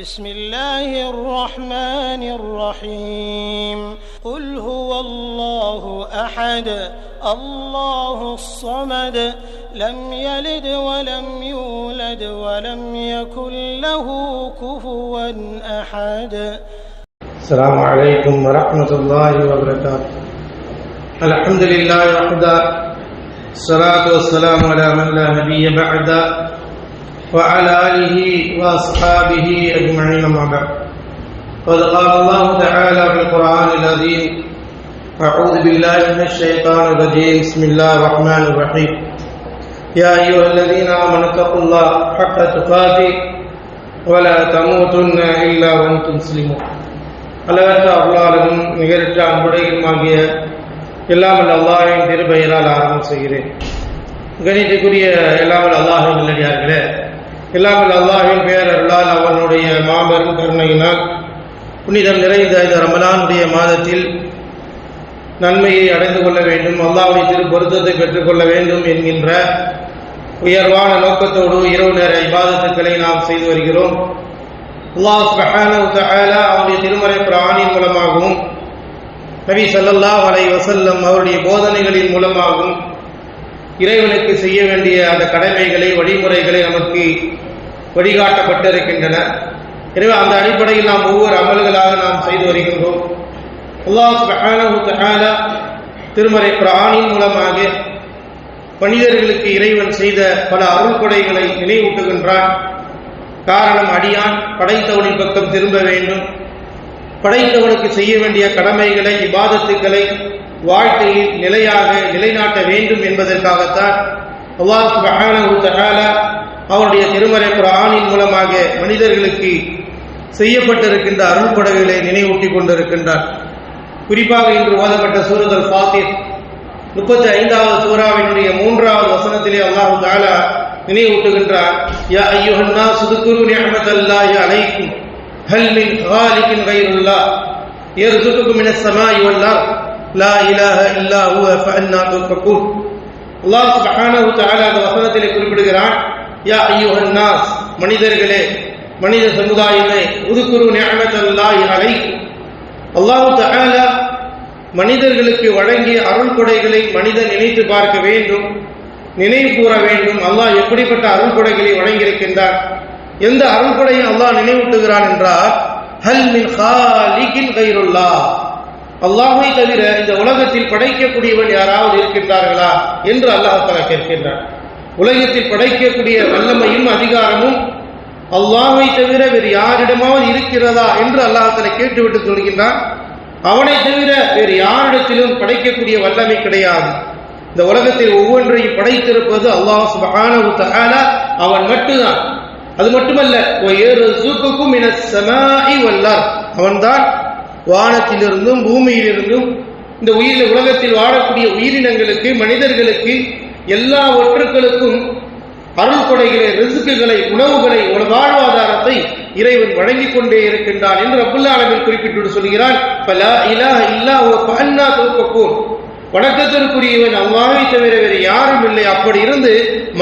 بسم الله الرحمن الرحيم قل هو الله أحد الله الصمد لم يلد ولم يولد ولم يكن له كفوا أحد. السلام عليكم ورحمة الله وبركاته. الحمد لله وحده الصلاة والسلام على من لا نبي بعده وعلى آله وأصحابه أجمعين أما بعد. قد قال الله تعالى في القرآن العظيم: أعوذ بالله من الشيطان الرجيم. بسم الله الرحمن الرحيم. يا أيها الذين آمنوا اتقوا الله حق تقاته ولا تموتن إلا وأنتم مسلمون. அளவற்ற அருளாளனும் நிகரற்ற அன்புடையுமாகிய எல்லாமல் அல்லாஹ்வின் திருப்பெயரால் ஆரம்பம் செய்கிறேன். கணிதக்குரிய எல்லாமல் அல்லாஹ்வின் நல்லடியார்களே, எல்லாமல் அல்லாஹ்வின் பேரருளால் அவனுடைய மாபெரும் கருணையினால் புனிதம் நிறைந்த இந்த ரமலானுடைய மாதத்தில் நன்மையை அடைந்து கொள்ள வேண்டும், அல்லாஹ்வுடைய திரு பொருத்தத்தை பெற்றுக்கொள்ள வேண்டும் என்கின்ற உயர்வான நோக்கத்தோடு இரவு நேர இபாதத்துக்களை நாம் செய்து வருகிறோம். அல்லாஹ் சுப்ஹானஹு வ தஆலா அவருடைய திருமறை குர்ஆனின் மூலமாகவும் நபி ஸல்லல்லாஹு அலைஹி வஸல்லம் அவருடைய போதனைகளின் மூலமாகவும் இறைவனுக்கு செய்ய வேண்டிய அந்த கடமைகளை வழிமுறைகளை நமக்கு வழிகாட்டப்பட்டிருக்கின்றன. எனவே அந்த அடிப்படையில் நாம் ஒவ்வொரு அமல்களாக நாம் செய்து வருகின்றோம். அல்லாஹ் சுப்ஹானஹு வ தஆலா திருமறை குர்ஆனின் மூலமாக மனிதர்களுக்கு இறைவன் செய்த பல அருள்கொடைகளை நினைவூட்டுகின்றான். காரணம், அடியான் படைத்தவனின் பக்கம் திரும்ப வேண்டும், படைத்தவனுக்கு செய்ய வேண்டிய கடமைகளை இபாதத்துக்களை வாழ்க்கையில் நிலையாக நிலைநாட்ட வேண்டும் என்பதற்காகத்தான் அல்லாஹ் சுப்ஹானஹு வ தஆலா அவருடைய திருமறை குர்ஆனின் மூலமாக மனிதர்களுக்கு செய்யப்பட்டிருக்கின்ற அருள்கொடைகளை நினைவூட்டி கொண்டிருக்கின்றார். குறிப்பாக இன்று ஓதப்பட்ட சூரத்துல் ஃபாத்திர் 35வது சூராவினுடைய 3வது வசனத்திலே அல்லாஹ் தஆலா நினைவூட்டுகின்றார்: யா அய்யுஹன் நாஸ் உத்குரு நிஅமத்தல்லாஹி அலைக்கும் ஹல் மின் காலிகின் கைருல்லாஹ் யர்சுகுக்கும் மினஸ் ஸமாஇ வல் அர்த் லா இலாஹ இல்லா ஹுவ ஃபஅன்னா துஃபகூன். அல்லாஹ் சுப்ஹானஹு வ தஆலா இந்த வசனத்திலே குறிப்பிடுகிறான்: யா அய்யுஹன் நாஸ், மனிதர்களே, மனித சமுதாயமே, உத்குரு நிஅமத்தல்லாஹி அலைக்கும், அல்லாஹ் தஆலா மனிதர்களுக்கு வழங்கிய அருள்கொடைகளை மனிதன் நினைத்து பார்க்க வேண்டும், நினைவு கூற வேண்டும். அல்லாஹ் எப்படிப்பட்ட அருள்கொடைகளை வழங்கியிருக்கின்றார், எந்த அருள்கொடையை அல்லாஹ் நினைவூட்டுகிறான் என்றால், ஹல் மின் காலிகின் கைருல்லாஹ், அல்லாஹ்வை தவிர இந்த உலகத்தில் படைக்கக்கூடியவன் யாராவது இருக்கின்றார்களா என்று அல்லாஹ் தஆலா கேட்கின்றான். உலகத்தில் படைக்கக்கூடிய வல்லமையும் அதிகாரமும் அல்லாஹ்வை தவிர வேறு யாரிடமாவது இருக்கிறதா என்று அல்லாஹ் தஆலா கேட்டுவிட்டு சொல்கின்றான். அவனை தவிர வேறு யாரிடத்திலும் படைக்கக்கூடிய வல்லமை கிடையாது. இந்த உலகத்தில் ஒவ்வொன்றையும் படைத்திருப்பது அல்லாஹ் சுப்ஹானஹு வ தஆலா அவன் மட்டும்தான். அது மட்டுமல்ல, வயர்சுகுக்கும் மினஸ் ஸமாஇ வல் அர்த், அவன்தான் வானத்திலிருந்தும் பூமியிலிருந்தும் இந்த உலகத்தில் வாழக்கூடிய உயிரினங்களுக்கு, மனிதர்களுக்கு, எல்லாவற்றுக்களுக்கும் அருள்கொடைகளை, ரிஸ்குகளை, உணவுகளை, வாழ்வாதாரத்தை இறைவன் வழங்கிக் கொண்டே இருக்கின்றான் என்று ரப்புல் ஆலமீன் குறிப்பிட்டு சொல்கிறான். ஃபலா இலாஹ இல்லா ஹுவ ஃபஅன்னா துஃபகூன், வணக்கத்திற்குரியவன் அல்லாஹ்வை தவிர வேறு யாரும் இல்லை. அப்படி இருந்து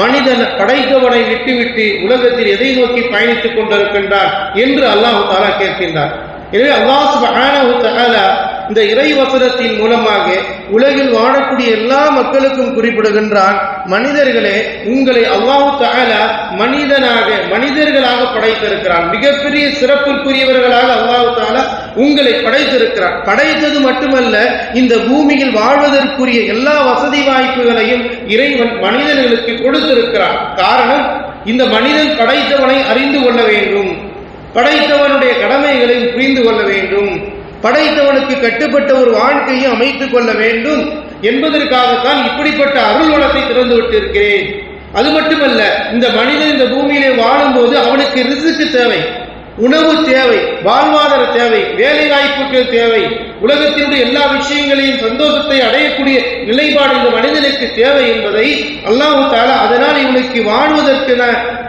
மனிதன் படைத்தவனை விட்டுவிட்டு உலகத்தில் எதை நோக்கி பயணித்துக் கொண்டிருக்கின்றான் என்று அல்லாஹ் தஆலா கேட்கின்றான். எனவே அல்லாஹ் சுப்ஹானஹு வ தஆலா இந்த இறை வசனத்தின் மூலமாக உலகில் வாழக்கூடிய எல்லா மக்களுக்கும் குறிப்பிடுகின்றான்: மனிதர்களே, உங்களை அல்லாஹ் தஆலா மனிதர்களாக படைத்திருக்கிறான். மிகப்பெரிய சிறப்புக்குரியவர்களாக அல்லாஹ் தஆலா உங்களை படைத்திருக்கிறான். படைத்தது மட்டுமல்ல, இந்த பூமியில் வாழ்வதற்குரிய எல்லா வசதி வாய்ப்புகளையும் இறைவன் மனிதர்களுக்கு கொடுத்திருக்கிறான். காரணம், இந்த மனிதன் படைத்தவனை அறிந்து கொள்ள வேண்டும், படைத்தவனுடைய கடமைகளை புரிந்து கொள்ள வேண்டும், படைத்தவனுக்கு கட்டுப்பட்ட ஒரு வாழ்க்கையை அமைத்துக் கொள்ள வேண்டும் என்பதற்காகத்தான் இப்படிப்பட்ட அருள் வளத்தை திறந்து விட்டிருக்கிறேன். அது மட்டுமல்ல, இந்த மனிதன் இந்த பூமியிலே வாழும்போது அவனுக்கு ரிஸ்க் தேவை, உணவு தேவை, வாழ்வாதார தேவை, வேலை வாய்ப்புகள் தேவை, உலகத்தினுடைய எல்லா விஷயங்களையும் சந்தோஷத்தை அடையக்கூடிய நிலைப்பாடு இந்த மனிதனுக்கு தேவை என்பதை அல்லாஹ் தஆலா அதனால் இவனுக்கு வாழ்வதற்கென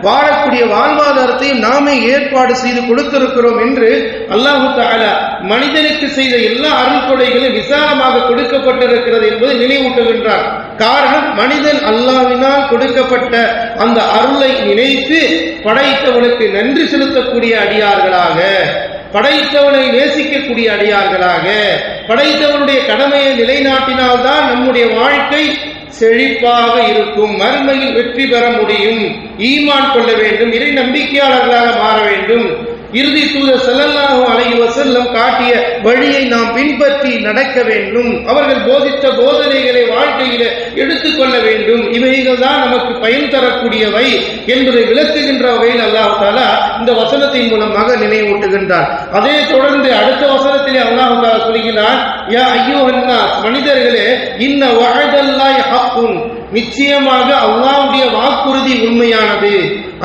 வாழக்கூடிய வாழ்வாதாரத்தையும் நாமே ஏற்பாடு செய்து கொடுத்திருக்கிறோம் என்று அல்லாஹ் தஆலா மனிதனுக்கு செய்த எல்லா அருள்கொடைகளும் விசாலமாக கொடுக்கப்பட்டிருக்கிறது என்பதை நினைவூட்டுகின்றார். காரணம், மனிதன் அல்லாஹ்வினால் கொடுக்கப்பட்ட அந்த அருளை நினைத்து படைத்தவனுக்கு நன்றி செலுத்தக்கூடிய அடியார்களாக, படைத்தவனை நேசிக்கக்கூடிய அடியார்களாக, படைத்தவனுடைய கடமையை நிலைநாட்டினால்தான் நம்முடைய வாழ்க்கை செழிப்பாக இருக்கும், மறுமையில் வெற்றி பெற முடியும். ஈமான் கொள்ள வேண்டும், இறை நம்பிக்கையாளர்களாக மாற வேண்டும். இறுதி தூதர் ஸல்லல்லாஹு அலைஹி வஸல்லம் காட்டிய வழியை நாம் பின்பற்றி நடக்க வேண்டும். அவர்கள் போதித்த போதனைகளை வாழ்க்கையில எடுத்துக்கொள்ள வேண்டும். இவைகள் தான் நமக்கு பயன் தரக்கூடியவை என்பதை விளக்குகின்ற வகையில் அல்லாஹ் தஆலா இந்த வசனத்தின் மூலமாக நினைவூட்டுகின்றார். அதே தொடர்ந்து அடுத்த வசனத்திலே அல்லாஹ் தஆலா சொல்கிறார், யா அய்யுஹன் நாஸ், மனிதர்களே, இன்ன வஅதல்லாஹி ஹக்குன், நிச்சயமாக அல்லாஹ்வுடைய வாக்குறுதி உண்மையானது.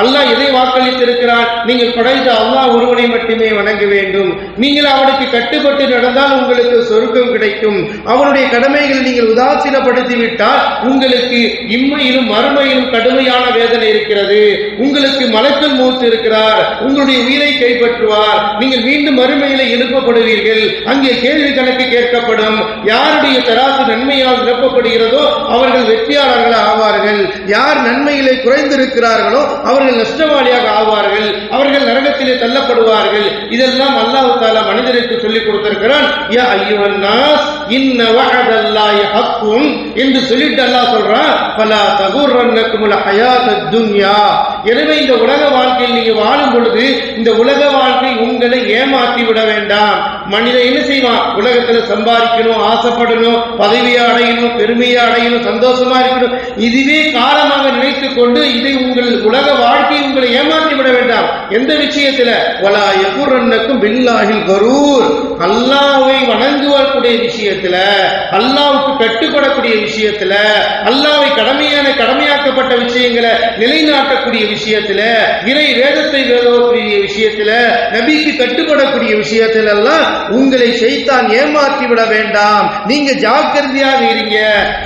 அல்லாஹ் எதை வாக்களித்திருக்கிறான்? நீங்கள் படைத்த அல்லாஹ் ஒருவனை மட்டுமே வணங்க வேண்டும், நீங்கள் அவனுக்கு கட்டுப்பட்டு நடந்தால் உங்களுக்கு சொர்க்கம் கிடைக்கும், அவனுடைய கடமைகளை நீங்கள் உதாசீனப்படுத்தி விட்டால் உங்களுக்கு இம்மையிலும் மறுமையிலும் கடுமையான வேதனை இருக்கிறது, உங்களுக்கு மலக்குல் மௌத் இருக்கிறார், உங்களுடைய உயிரை கைப்பற்றுவார், நீங்கள் மீண்டும் மறுமையில எழுப்பப்படுவீர்கள், அங்கே கேள்வி கணக்கு கேட்கப்படும், யாருடைய தராசு நன்மையால் நிரப்பப்படுகிறதோ அவர்கள் வெற்றியாளர்கள் ஆவார்கள், யார் நன்மையிலே குறைந்திருக்கிறார்களோ அவர்கள் நஷ்டவாளியாக ஆவார்கள், அவர்கள் நரகத்திலே தள்ளப்படுவார்கள். இதெல்லாம் அல்லாஹ் தஆலா மனிதருக்கு சொல்லிக் கொடுத்திருக்கிறான். யா அய்யுஹன் நாஸ் இன்ன வஅதல்லாஹி ஹக்குன் என்று சொல்லிட்டு அல்லாஹ் சொல்றான், ஃபலா தகுர்ரன்னகுமுல் ஹயாத்தத் துன்யா. எனவே இந்த உலக வாழ்க்கையில் நீங்க வாழும் பொழுது இந்த உலக வாழ்க்கை உங்களை ஏமாற்றி விட வேண்டாம். மனிதன் என்ன செய்வான்? உலகத்துல சம்பாதிக்கணும், ஆசைப்படணும், பதவியை அடையணும், பெருமையை அடையணும், சந்தோஷமா இருக்கணும், இதுவே காரணமாக நினைத்துக் கொண்டு இதை உங்கள் உலக வாழ்க்கை உங்களை ஏமாற்றி விட வேண்டாம். எந்த விஷயத்துல? வலா யகுர்ரன்னக்கும் பில்லாஹில் கரூர், அல்லாஹ்வை வணங்குவக்கூடிய விஷயத்துல, அல்லாஹ்வுக்கு கட்டுப்படக்கூடிய விஷயத்துல, அல்லாஹ்வை கடமையாக்கப்பட்ட விஷயங்களை நிலைநாட்டக்கூடிய விஷயத்துல, இறை வேதத்தை வேதக்கூடிய விஷயத்துல, நபிக்கு கட்டுப்படக்கூடிய விஷயத்துல எல்லாம் உங்களை ஷைத்தான் ஏமாற்றி விட வேண்டாம். நீங்க ஜாக்கிரதையாக இருங்க.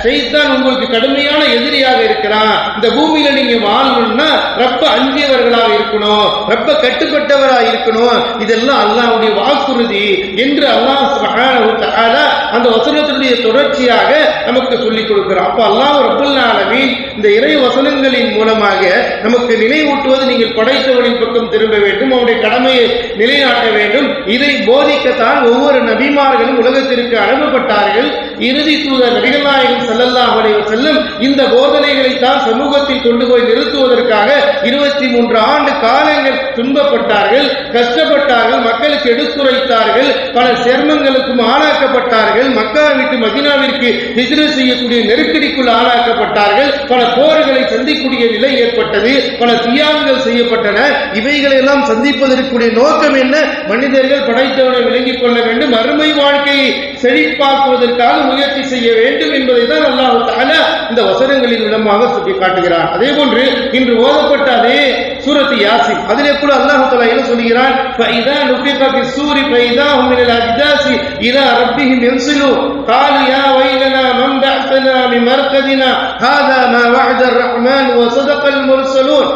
ஷைத்தான் உங்களுக்கு கடுமையான எதிரியாக இருக்கிறான். இந்த பூமியில நீங்க வாழணும்னா ரப்ப அஞ்சியவர்களாக இருக்கணும், ரப்ப கட்டுப்பட்டவராக இருக்கணும். இதெல்லாம் அல்லாஹ்வுடைய வாக்குறுதி என்று அல்லாஹ் சுப்ஹானஹு வ தஆலா அந்த வசனத்தினுடைய தொடர்ச்சியாக நமக்கு சொல்லிக் கொடுக்கிறார். அப்ப அல்லாஹ் ரப்பல் ஆலமீன் இந்த இறை வசனங்களின் மூலமாக நமக்கு நினைவூட்டுவது, நீங்கள் படைத்தவனின் பக்கம் திரும்ப வேண்டும், அவனுடைய கடமையை நிலைநாட்ட வேண்டும். இதை போதிக்கத்தான் ஒவ்வொரு நபிமார்களும் உலகத்திற்கு அனுப்பப்பட்டார்கள். இறுதி தூதர் நபிகள் நாயகம் ஸல்லல்லாஹு அலைஹி வஸல்லம் இந்த போதனைகளை தான் சமூகத்தில் கொண்டு போய் நிறுத்துவதற்காக 23 ஆண்டு காலங்கள் துன்பப்பட்டார்கள், கஷ்டப்பட்டார்கள், மக்களுக்கு எடுத்துரைத்தார்கள், பல சிரமங்களுக்கும் ஆளாக்கப்பட்டார்கள், மக்கா விட்டு மதீனாவிற்கு ஹிஜ்ரத் செய்யக்கூடிய நெருக்கடிக்குள் ஆளாக்கப்பட்டார்கள், பல போர்களை சந்திக்கக்கூடிய நிலை ஏற்பட்டது, பல தியாகங்கள் செய்யப்பட்டன. இவைகளை எல்லாம் சந்திப்பதற்குரிய நோக்கம் என்ன? மனிதர்கள் படைத்தவனை விளங்கிக் கொள்ள வேண்டும், அருமை வாழ்க்கையை செழிப்பாக்குவதற்காக முயற்சி செய்ய வேண்டும் என்பதை தான் அல்லாஹ் தஆலா இந்த வசனங்களின் மூலமாக சுட்டி காட்டுகிறார். அதே போன்று இன்று ஓதப்பட்ட அதே சூரத்து யாசின், அதிலே கூட அல்லாஹ் தஆலா என்ன சொல்கிறான்? ஃபைதா நுஃபிக ஃபிஸ்ஸூரி ஃபைதா ஹும் மினல் அஜ்தாசி இலா ரப்பிஹிம் யன்சிலூன் காலு யா வைலனா மன் பஅஸனா மின் மர்கதினா ஹாதா மா வஅத அர்-ரஹ்மான் வ ஸதகல் முர்ஸலூன்.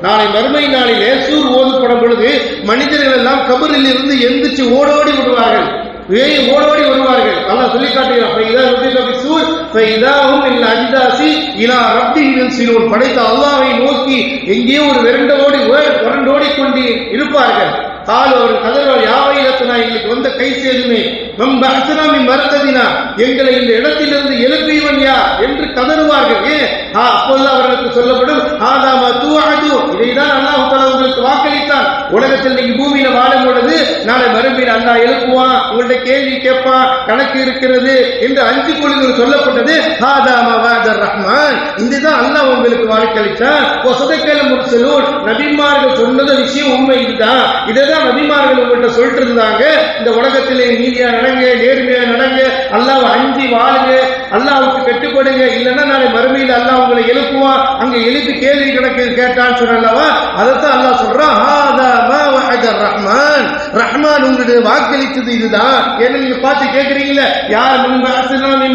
நாளை மறுமை நாளிலே சூர் ஓதப்படும் பொழுது மனிதர்கள் எல்லாம் கபரில் இருந்து எந்திரிச்சு ஓடோடி விடுவார்கள், ஓடோடி வருவார்கள். அல்லாஹ் சொல்லி காட்டுகிறார், படைத்த அல்லாஹ்வை நோக்கி எங்கேயோ ஒரு விரண்டோடி கொண்டு இருப்பார்கள். எங்களுக்கு வந்த கை சேருமே, எங்களை இந்த இடத்திலிருந்து எழுப்பியவன் யார் என்று கதறுவார்கள். அப்போது அவர்களுக்கு சொல்லப்படும், இதைதான் அல்லாஹ் தஆலா உங்களுக்கு வாக்களித்தான். உலகத்தில் நீங்க பூமியில வாழும் பொழுது நாளை மறுமையில் அல்லாஹ் எழுப்புவான், உங்கள்ட்ட கேள்வி கேட்பான், கணக்கு இருக்கிறது என்று 5 கொள்கைகள் சொல்லப்பட்டது. ரஹ்மான், இதுதான் அல்லாஹ் உங்களுக்கு வாக்களித்தான். நபிமார்கள் சொன்னது விஷயம் உண்மை இதுதான். இதைதான் நபிமார்கள் உங்கள்கிட்ட சொல்லிட்டு இருந்தாங்க. இந்த உலகத்திலே நீதியா நடங்க, நேர்மையா நடங்க, அல்லாஹ் அஞ்சி வாழுங்க, அல்லாஹ்வுக்கு கட்டுப்படுங்க, இல்லைன்னா நாளை மறுமையில் அல்லாஹ் உங்களை எழுப்புவான், அங்க எழுப்பி கேள்வி கணக்கு கேட்டான்னு சொன்னல்லவா, அதைத்தான் அல்லாஹ் சொல்றான். ரஹ்மான், ரஹ்மான் உங்களுடைய வாக்களித்தது இதுதான். ஏன்னா நீங்க பார்த்து கேட்கிறீங்களே, யார்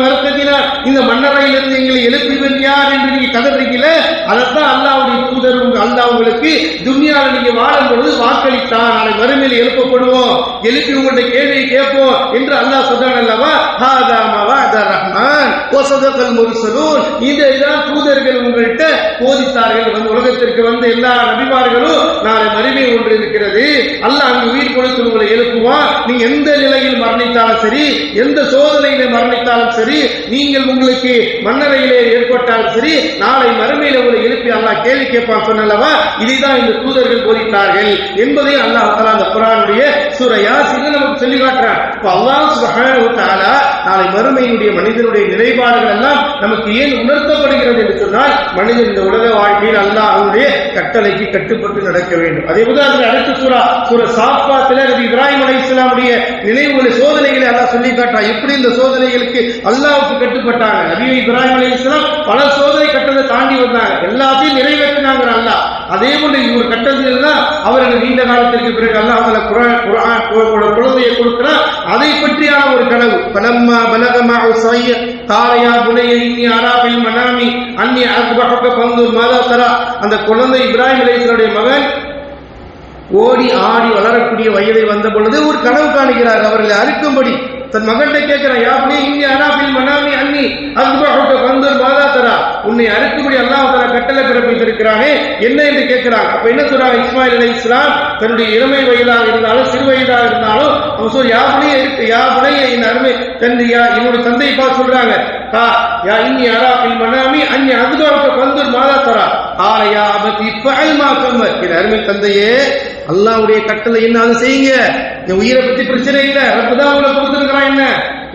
மறுக்கதினா இந்த மன்னரையிலிருந்து எங்களை எழுப்பிவன் யார் என்று நீங்க கதறீங்களே, அதைத்தான் அல்லாஹ்வுடைய தூதர் அல்லாஹ் உங்களுக்கு துன்யால நீங்க வாழும் பொழுது வாக்களித்தான். நாளை மறுமையில் எழுப்பப்படுவோம், எழுப்பி உங்களுடைய கேள்வியை கேட்போம் என்று அல்லாஹ் சொல்றான் அல்லவா. ரஹ்மான், வஸதகல் முர்ஸலூன். இதைதான் தூதர்கள் உங்கள்கிட்ட போதித்தார்கள். வந்து உலகத்திற்கு வந்த எல்லா நபிமார்களும் நாளை மறுமை ஒன்று இருக்கிறது, அல்லாஹ் அங்கு உயிர் கொடுத்து உங்களை எழுப்புவான். நீங்க எந்த நிலையில் மரணித்தாலும் சரி, எந்த சோதனையில மரணித்தாலும் சரி, நீங்கள் உங்களுக்கு மன்னரையிலே ஏற்பட்டாலும் சரி, நாளை மறுமையில உங்களை எழுப்பி அல்லாஹ் கேள்வி கேட்பான் சொன்னல்லவா. இதைதான் இந்த தூதர்கள் போதித்தார்கள் என்பதை அல்லாஹ் தஆலா அந்த குர்ஆனுடைய சூரா யாசீன்ல நமக்கு சொல்லி காட்டுறான். இப்ப அல்லாஹ் சுப்ஹானஹு வ தஆலா நாளை மறுமையினுடைய மனிதனுடைய நிலைப்பாடுகள் எல்லாம் நமக்கு ஏன் உணர்த்தப்படுகிறது என்று சொன்னால், மனிதன் இந்த உலக வாழ்க்கையில் அல்லாஹ் அவனுடைய கட்டளைக்கு கட்டுப்பட்டு நடக்க வேண்டும். அதே போல அடுத்த சூரா சாஃபாத்துல நபி இப்ராஹிம் அலைஹிஸ்ஸலாமுடைய நினைவுகளை சோதனைகளை அல்லாஹ் சொல்லி காட்டுறான். எப்படி இந்த சோதனைகளுக்கு அல்லாஹ்வுக்கு கட்டுப்பட்டாங்க. நபி இப்ராஹிம் அலைஹிஸ்ஸலாம் பல சோதனை கட்டத்தை தாண்டி வந்தாங்க, எல்லாத்தையும் நிறைவேற்றினாங்க அல்லாஹ். அதே போல ஒரு கட்டத்தில் தான் அவர்கள் நீண்ட காலத்திற்கு பிறகு அல்லாஹ் குழந்தையை கொடுக்கிறார். அதை பற்றியான ஒரு கனவு. பலம்மா பலகமா உஸய்ய காலையா புனைய இன்னி அராபில் மனாமி அன்னி அக்பஹக ஃபந்துர் மாதா தரா. அந்த குழந்தை இப்ராஹிம் அலைஹிஸ்ஸலாமுடைய மகன் ஓடி ஆடி வளரக்கூடிய வயதை வந்த பொழுது ஒரு கனவு காணுகிறார். அவர்களை அறுக்கும்படி தன் மகன்கிட்ட கேட்கிறான், யாப்னி இன்னி அராபில் மனாமி அன்னி அக்பஹக ஃபந்துர் மாதா தரா. உன்னை அறுக்கும்படி அல்லாஹ் தஆலா கட்டளை பிறப்பித்திருக்கிறானே, என்ன என்று கேட்கிறாங்க. அப்ப என்ன சொல்றாங்க, இஸ்மாயில் அலைஹிஸ்ஸலாம் தன்னுடைய இளமை வயதாக இருந்தாலும் சிறு வயதாக இருந்தாலும் அவங்க சொல்ற யாபுனை என் அருமை தந்தை, என்னுடைய தந்தையை பார்த்து சொல்றாங்க, யா இன்னி அராபில் மனாமி அன்னி அக்பஹக ஃபந்துர் மாதா தரா ஆலயா அபதி ஃபஅல் மா துமர். என் அருமை தந்தையே, அல்லாஹ்வுடைய கட்டளை என்ன, அதை செய்யுங்க. என் உயிரை பத்தி பிரச்சனை இல்லை, ரப்பு தான் உங்களை கொடுத்துருக்கிறான். என்ன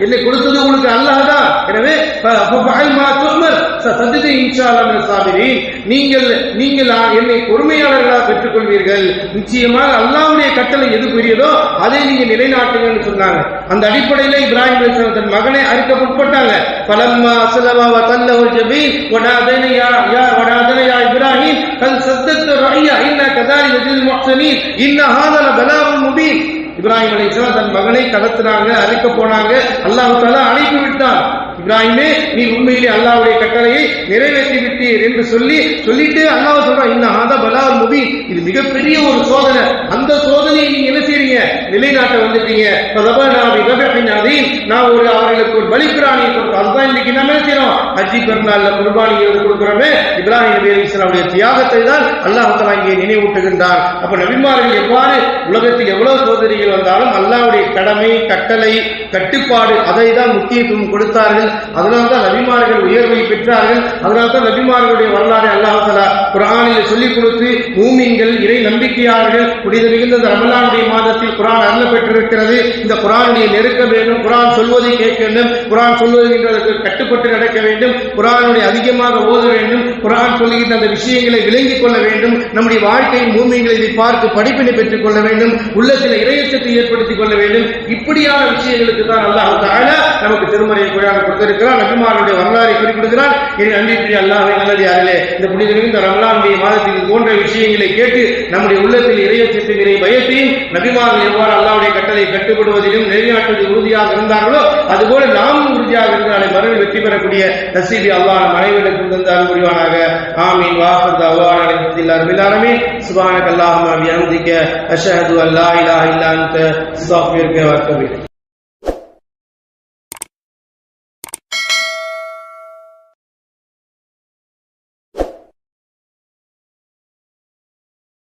என்னை கொடுத்தது உங்களுக்கு அல்லாஹ் தான். எனவே நீங்கள் என்னை பொறுமையாளர்களாக பெற்றுக்கொள்வீர்கள். நிச்சயமாக அல்லாஹ்வுடைய கட்டளை எது பெரியதோ அதை நீங்க நிலைநாட்டுங்கன்னு சொன்னாங்க. அந்த அடிப்படையில இப்ராஹிம் அலைஹிஸ்ஸலாம் தன் மகனை அறுக்க முற்பட்டாங்க. பலம்மா அஸ்லமா வ தல்லஹு ஜபீன் வடாதன யா இப்ராஹிம் கல் சத்தத்த ரய்யா இன்ன கதாலிக ஜில் முஹ்ஸனீன் இன்ன ஹாதா லபலாகுன் முபீன். இப்ராஹிம் அலைஹிஸ்ஸலாம் தன் மகனை கடத்தினாங்க, அறுக்க போனாங்க. அல்லாஹ் தஆலா அனுப்பி விட்டான். இப்ராஹிமே, நீ உண்மையிலே அல்லாஹ்வுடைய கட்டளையை நிறைவேற்றி விட்டீர் என்று சொல்லிட்டு அல்லாஹ் சொல்றான், இன்ன ஹாதா பலாகுன் முபீன். இது மிகப்பெரிய ஒரு சோதனை. அந்த சோதனையை நீங்க என்ன செய்றீங்க, நிலைநாட்ட வந்துட்டீங்க. நான் அவர்களுக்கு ஒரு பலிபிராணியை கொடுக்கிறோம். அதுதான் இன்னைக்கு நம்ம என்ன செய்யறோம், ஹஜ்ஜி பெருநாள்ல குர்பானி கொடுக்கிறோமே. இப்ராஹிம் நபி அலைஹிஸ்ஸலாமுடைய தியாகத்தை தான் அல்லாஹ் தஆலா இங்கே நினைவூட்டுகின்றார். அப்ப நபிமார்கள் எவ்வாறு உலகத்தில் எவ்வளவு சோதனைகள் வந்தாலும் அல்லாஹ்வுடைய கடமை, கட்டளை, கட்டுப்பாடு அதை தான் முக்கியத்துவம் கொடுத்தார்கள். அதனால்தான் நபிமார்கள் உயர்வை பெற்றார்கள். அதனால்தான் நபிமார்களுடைய வரலாறு அல்லாஹ் தஆலா குர்ஆனில் சொல்லிக் கொடுத்து மூமின்கள், இறை நம்பிக்கையாளர்கள் புனித மிகுந்த ரமலானுடைய மாதத்தில் குர்ஆன் அருளப் பெற்றிருக்கிறது. இந்த குர்ஆனை நெருக்க வேண்டும், குர்ஆன் சொல்வதை கேட்க வேண்டும், குர்ஆன் சொல்வதற்கு கட்டுப்பட்டு நடக்க வேண்டும், குர்ஆனை அதிகமாக ஓத வேண்டும், குர்ஆன் சொல்லுகின்ற அந்த விஷயங்களை விளங்கிக் கொள்ள வேண்டும். நம்முடைய வாழ்க்கையின் மூமின்களை இதை பார்த்து படிப்பினை பெற்றுக் கொள்ள வேண்டும், உள்ளத்தில் இறையச்சத்தை ஏற்படுத்திக் கொள்ள வேண்டும். இப்படியான விஷயங்களுக்கு தான் அல்லாஹ் தஆலா நமக்கு திருமறை குர்ஆன் கொடுத்திருக்கிறார். நபிமார்களுடைய வரலாறை குறிப்பிடுகிறார். இனி அன்பிற்குரிய அல்லாஹ்வின் நல்லடியார்களே, இந்த புனித மிகுந்த ரமலானுடைய மாதத்தில் போன்ற விஷயங்களை கேட்டு நம்முடைய உள்ளத்தில் இறையச்சத்தையும் இறை பயத்தையும் நபிமார்கள் எவ்வாறு அல்லாஹ்வுடைய கட்டளை கட்டுப்படுவதிலும் நிலைநாட்டுவதில் உறுதியாக இருந்தார்களோ அதுபோல நாமும் உறுதியாக இருந்தாலே மறுமையில் வெற்றி பெறக்கூடிய நசீபை அல்லாஹ் நம் அனைவருக்கும் தந்தால் புரிவானாக. ஆமீன். வாஹிர் தஅவானா அல்ஹம்துலில்லாஹி ரப்பில் ஆலமீன். சுப்ஹானக அல்லாஹும்ம வ பிஹம்திக அஷ்ஹது அன் லா இலாஹா இல்லா அன்த அஸ்தக்ஃபிருக வ அத்தூபு இலைக்.